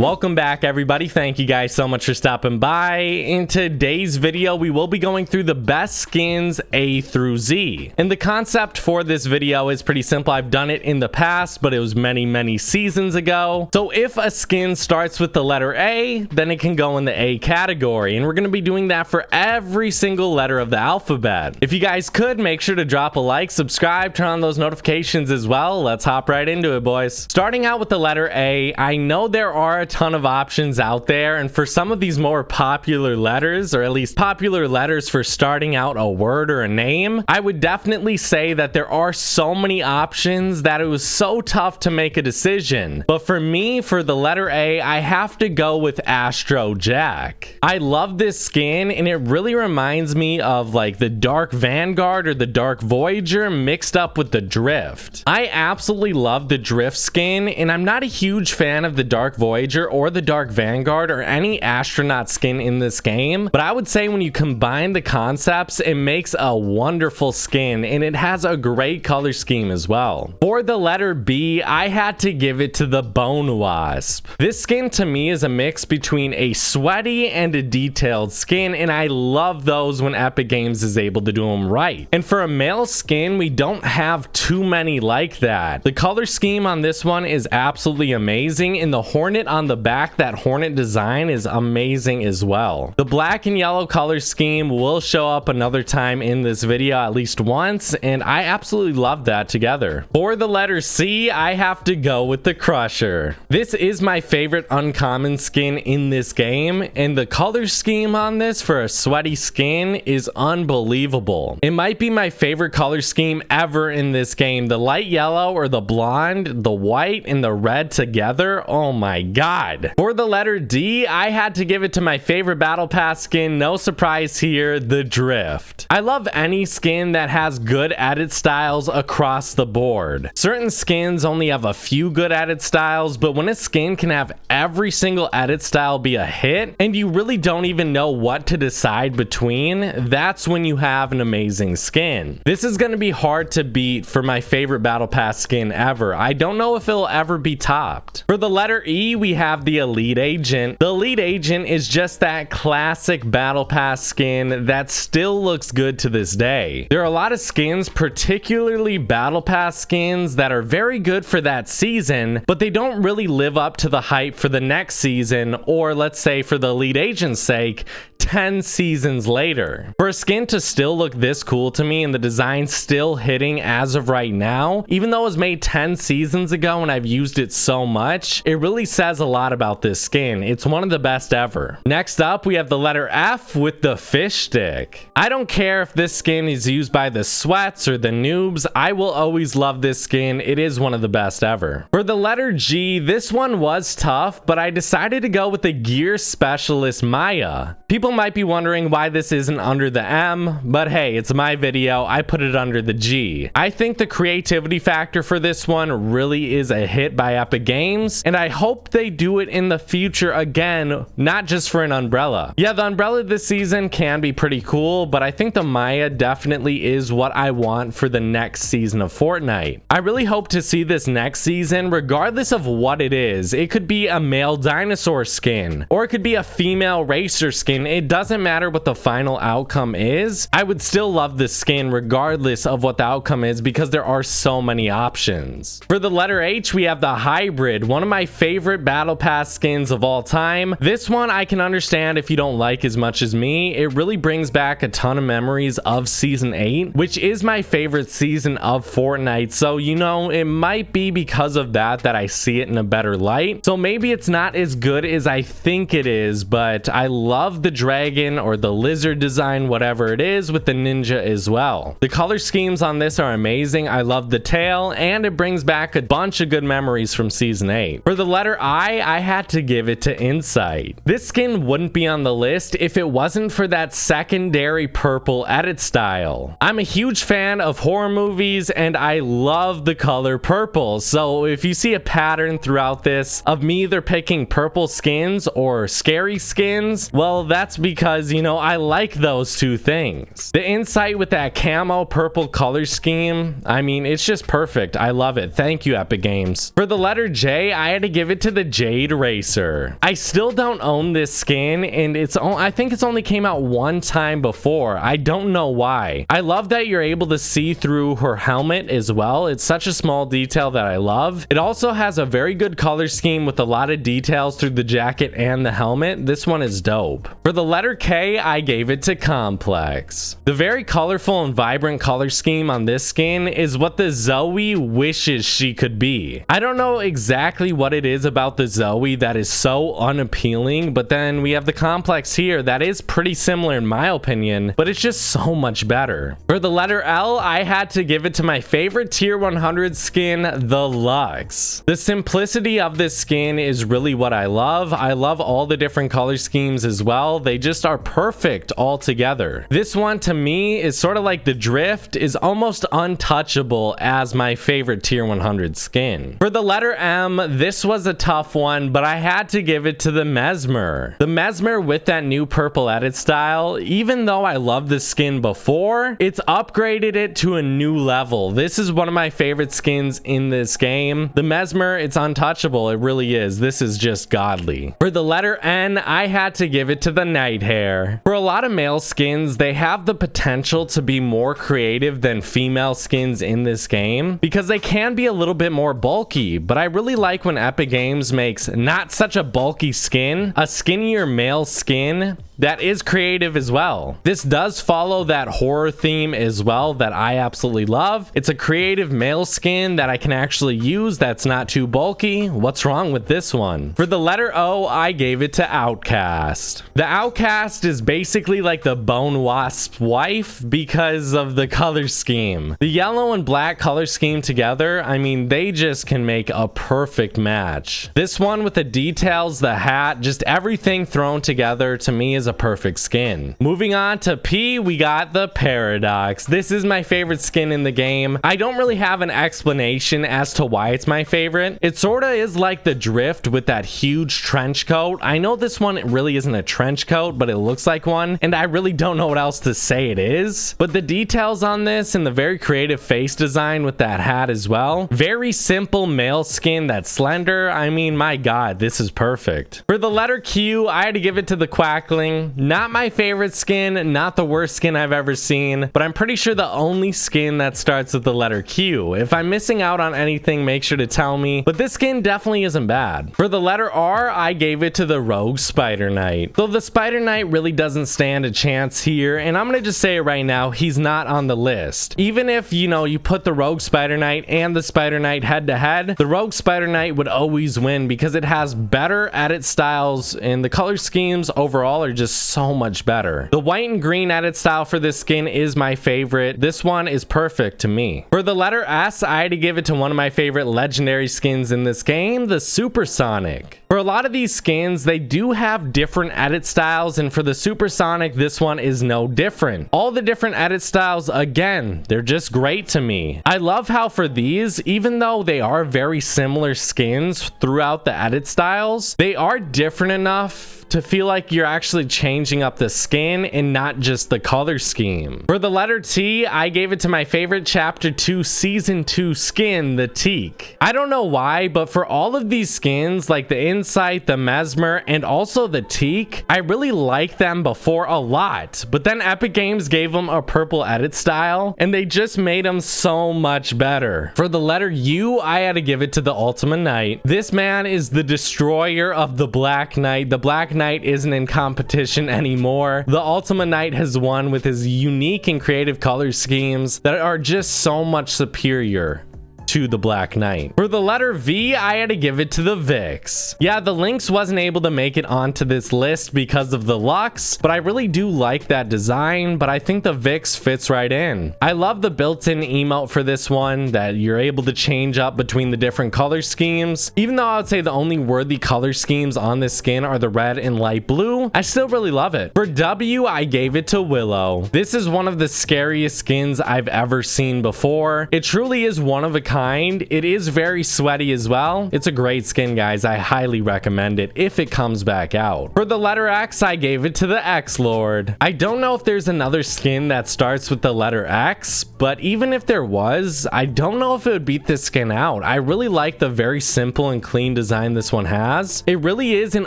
Welcome back, everybody. Thank you guys so much for stopping by. In today's video, we will be going through the best skins A through Z. And the concept for this video is pretty simple. I've done it in the past, but it was many seasons ago. So if a skin starts with the letter A, then it can go in the A category. And we're going to be doing that for every single letter of the alphabet. If you guys could, make sure to drop a like, subscribe, turn on those notifications as well. Let's hop right into it, boys. Starting out with the letter A, I know there are a ton of options out there, and for some of these more popular letters, or at least popular letters for starting out a word or a name, I would definitely say that there are so many options that it was so tough to make a decision. But for me, for the letter A, I have to go with Astro Jack. I love this skin, and it really reminds me of like the Dark Vanguard or the Dark Voyager mixed up with the Drift. I absolutely love the Drift skin, and I'm not a huge fan of the Dark Voyager or the Dark Vanguard or any astronaut skin in this game, but I would say when you combine the concepts, it makes a wonderful skin, and it has a great color scheme as well. For the letter B, I had to give it to the Bone Wasp. This skin to me is a mix between a sweaty and a detailed skin, and I love those when Epic Games is able to do them right. And for a male skin, we don't have too many like that. The color scheme on this one is absolutely amazing, and the Hornet on the back, that Hornet design is amazing as well. The black and yellow color scheme will show up another time in this video, at least once, and I absolutely love that together. For the letter C, I have to go with the Crusher. This is my favorite uncommon skin in this game, and the color scheme on this for a sweaty skin is unbelievable. It might be my favorite color scheme ever in this game. The light yellow or the blonde, the white and the red together, oh my god. For the letter D, I had to give it to my favorite battle pass skin. No surprise here, the Drift. I love any skin that has good edit styles across the board. Certain skins only have a few good edit styles, but when a skin can have every single edit style be a hit and you really don't even know what to decide between, that's when you have an amazing skin. This is going to be hard to beat for my favorite battle pass skin ever. I don't know if it'll ever be topped. For the letter E, we have the Elite Agent. The Elite Agent is just that classic battle pass skin that still looks good to this day. There are a lot of skins, particularly battle pass skins, that are very good for that season, but they don't really live up to the hype for the next season, or let's say for the Elite Agent's sake, 10 seasons later. For a skin to still look this cool to me and the design still hitting as of right now, even though it was made 10 seasons ago and I've used it so much, it really says a lot about this skin. It's one of the best ever. Next up, we have the letter F with the Fish Stick. I don't care if this skin is used by the sweats or the noobs, I will always love this skin. It is one of the best ever. For the letter G, this one was tough, but I decided to go with the Gear Specialist Maya. People might be wondering why this isn't under the M, but hey, it's my video. I put it under the G. I think the creativity factor for this one really is a hit by Epic Games, and I hope they do it in the future again, not just for an umbrella. Yeah, the umbrella this season can be pretty cool, but I think the Maya definitely is what I want for the next season of Fortnite. I really hope to see this next season, regardless of what it is. It could be a male dinosaur skin, or it could be a female racer skin. It doesn't matter what the final outcome is. I would still love this skin regardless of what the outcome is because there are so many options. For the letter H, we have the Hybrid, one of my favorite battle pass skins of all time. This one I can understand if you don't like as much as me. It really brings back a ton of memories of season 8, which is my favorite season of Fortnite. So, you know, it might be because of that I see it in a better light. So maybe it's not as good as I think it is, but I love the dragon or the lizard design, whatever it is, with the ninja as well. The color schemes on this are amazing. I love the tail, and it brings back a bunch of good memories from season 8. For the letter I had to give it to Insight. This skin wouldn't be on the list if it wasn't for that secondary purple edit style. I'm a huge fan of horror movies, and I love the color purple. So if you see a pattern throughout this of me either picking purple skins or scary skins, well, that's just because, you know, I like those two things. The insight with that camo purple color scheme, I mean, it's just perfect. I love it. Thank you, Epic Games. For the letter J, I had to give it to the Jade Racer. I still don't own this skin, and I think it's only came out one time before. I don't know why. I love that you're able to see through her helmet as well. It's such a small detail that I love. It also has a very good color scheme with a lot of details through the jacket and the helmet. This one is dope. For the letter K, I gave it to Complex. The very colorful and vibrant color scheme on this skin is what the Zoe wishes she could be. I don't know exactly what it is about the Zoe that is so unappealing, but then we have the Complex here that is pretty similar in my opinion, but it's just so much better. For the letter L, I had to give it to my favorite tier 100 skin, the Lux. The simplicity of this skin is really what I love. I love all the different color schemes as well. They just are perfect all together. This one to me is sort of like the Drift, is almost untouchable as my favorite tier 100 skin. For the letter M, this was a tough one, but I had to give it to the Mesmer. The Mesmer with that new purple edit style, even though I loved the skin before, it's upgraded it to a new level. This is one of my favorite skins in this game. The Mesmer, it's untouchable. It really is. This is just godly. For the letter N, I had to give it to the Nighthair. For a lot of male skins, they have the potential to be more creative than female skins in this game because they can be a little bit more bulky, but I really like when Epic Games makes not such a bulky skin, a skinnier male skin that is creative as well. This does follow that horror theme as well that I absolutely love. It's a creative male skin that I can actually use that's not too bulky. What's wrong with this one? For the letter O, I gave it to Outcast. The Outcast is basically like the Bone Wasp's wife because of the color scheme. The yellow and black color scheme together, I mean, they just can make a perfect match. This one with the details, the hat, just everything thrown together to me is a perfect skin. Moving on to P, we got the Paradox. This is my favorite skin in the game. I don't really have an explanation as to why it's my favorite. It sort of is like the Drift with that huge trench coat. I know this one really isn't a trench coat, but it looks like one, and I really don't know what else to say it is. But the details on this and the very creative face design with that hat as well. Very simple male skin that's slender. I mean, my god, this is perfect. For the letter Q, I had to give it to the Quackling. Not my favorite skin, not the worst skin I've ever seen, but I'm pretty sure the only skin that starts with the letter Q. If I'm missing out on anything, make sure to tell me, but this skin definitely isn't bad. For the letter R, I gave it to the Rogue Spider Knight. So the Spider Knight really doesn't stand a chance here, and I'm gonna just say it right now, he's not on the list. Even if, you know, you put the Rogue Spider Knight and the Spider Knight head to head, the Rogue Spider Knight would always win because it has better edit styles and the color schemes overall are just so much better. The white and green edit style for this skin is my favorite. This one is perfect to me. For the letter S, I had to give it to one of my favorite legendary skins in this game, the Supersonic. For a lot of these skins, they do have different edit styles, and for the Supersonic, this one is no different. All the different edit styles, again, they're just great to me. I love how for these, even though they are very similar skins throughout the edit styles, they are different enough to feel like you're actually changing up the skin and not just the color scheme. For the letter T, I gave it to my favorite Chapter 2 Season 2 skin, the Teak. I don't know why, but for all of these skins, like the Insight, the Mesmer, and also the Teak, I really liked them before a lot, but then Epic Games gave them a purple edit style, and they just made them so much better. For the letter U, I had to give it to the Ultima Knight. This man is the destroyer of the Black Knight. The Black Knight isn't in competition anymore. The Ultima Knight has won with his unique and creative color schemes that are just so much superior to the Black Knight. For the letter V, I had to give it to the Vix. Yeah, the Lynx wasn't able to make it onto this list because of the Lux, but I really do like that design, but I think the Vix fits right in. I love the built-in emote for this one that you're able to change up between the different color schemes. Even though I would say the only worthy color schemes on this skin are the red and light blue, I still really love it. For W, I gave it to Willow. This is one of the scariest skins I've ever seen before. It truly is one of a kind behind. It is very sweaty as well. It's a great skin, guys. I highly recommend it if it comes back out. For the letter X, I gave it to the X Lord. I don't know if there's another skin that starts with the letter X, but even if there was, I don't know if it would beat this skin out. I really like the very simple and clean design this one has. It really is an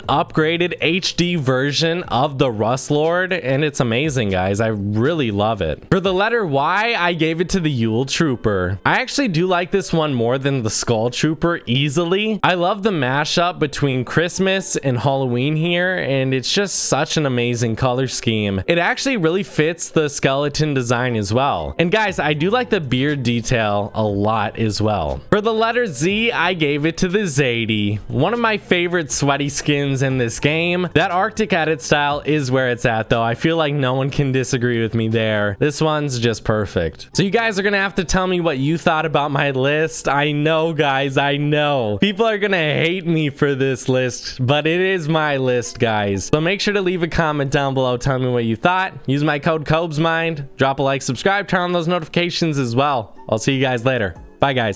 upgraded HD version of the Rust Lord, and it's amazing, guys. I really love it. For the letter Y, I gave it to the Yule Trooper. I actually do like this one more than the Skull Trooper easily. I love the mashup between Christmas and Halloween here, and it's just such an amazing color scheme. It actually really fits the skeleton design as well. And guys, I do like the beard detail a lot as well. For the letter Z, I gave it to the Zadie. One of my favorite sweaty skins in this game. That Arctic edit style is where it's at though. I feel like no one can disagree with me there. This one's just perfect. So you guys are gonna have to tell me what you thought about my list. I know, guys, I know. People are gonna hate me for this list, but it is my list, guys. So make sure to leave a comment down below telling me what you thought. Use my code COBESMIND. Drop a like, subscribe, turn on those notifications as well. I'll see you guys later. Bye, guys.